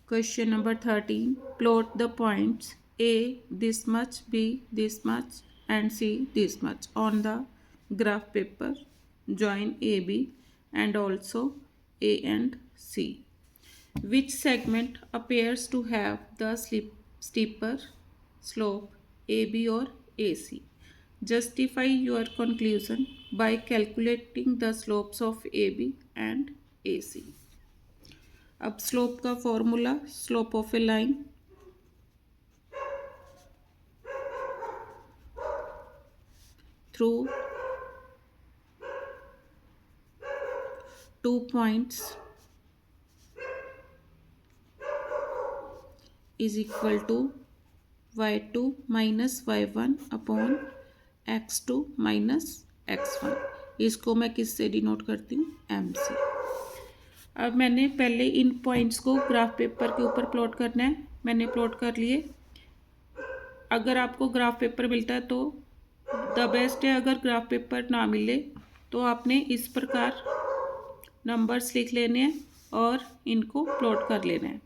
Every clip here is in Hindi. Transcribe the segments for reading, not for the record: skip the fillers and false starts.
Question number 13. Plot the points A this much, B this much, and C this much on the graph paper. Join AB and also A and C. Which segment appears to have the steeper slope, AB or AC? Justify your conclusion by calculating the slopes of AB and AC. अब स्लोप का formula, slope of A line through 2 points is equal to y2 minus y1 upon x2 minus x1. इसको मैं किससे डिनोट करती हूँ? m से. अब मैंने पहले इन पॉइंट्स को ग्राफ पेपर के ऊपर प्लॉट करना है. मैंने प्लॉट कर लिए. अगर आपको ग्राफ पेपर मिलता है तो द बेस्ट है. अगर ग्राफ पेपर ना मिले तो आपने इस प्रकार नंबर्स लिख लेने हैं और इनको प्लॉट कर लेना है.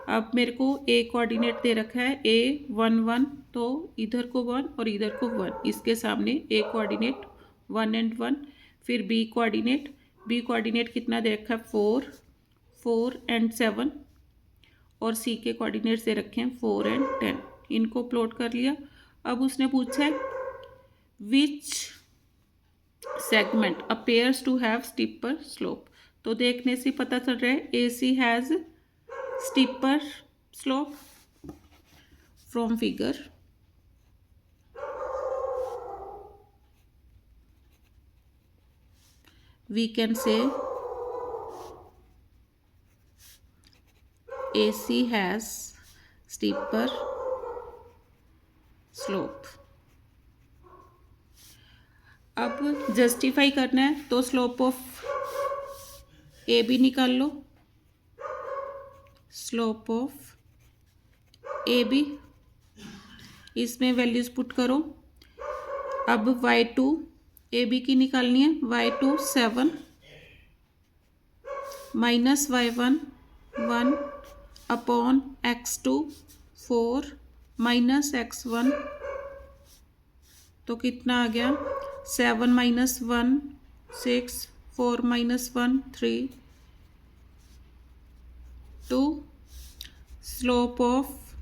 अब मेरे को ए कोऑर्डिनेट दे रखा है A1 1, तो इधर को 1 और इधर को 1. इसके सामने ए कोऑर्डिनेट 1 and 1. फिर बी कोऑर्डिनेट कितना दे रखा है? 4 4 and 7. और सी के कोऑर्डिनेट्स दे रखे हैं 4 and 10. इनको प्लॉट कर लिया. अब उसने पूछा है which segment appears to have steeper slope. तो देखने से पता चल रहा है A C has steeper slope. From figure we can say AC has steeper slope. अब जस्टिफाई करना है तो स्लोप ऑफ ए बी निकाल लो. स्लोप ऑफ ए बी, इसमें वैल्यूज पुट करो. अब y2 ए बी की निकालनी है. y2 7 minus y1 1 upon x2 4 minus x1. तो कितना आ गया? 7 minus 1 6 4 minus 1 3 2. Slope of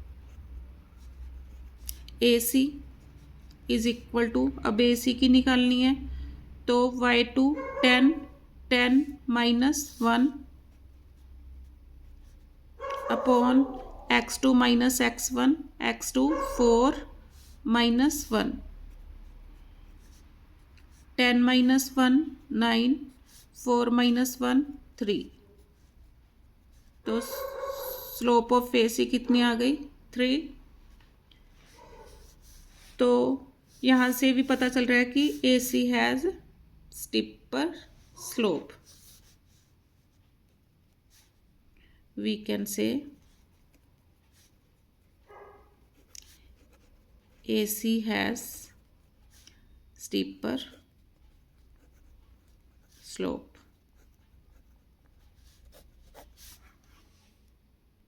A C is equal to, अब ए सी की निकालनी है तो y2 10 10 minus 1 upon x2 minus x1 x2 4 minus 1. 10 minus 1 9 4 minus 1 3. तो स्लोप ऑफ ए सी कितनी आ गई? 3. तो यहाँ से भी पता चल रहा है कि A C has steeper slope. We can say A C has steeper slope.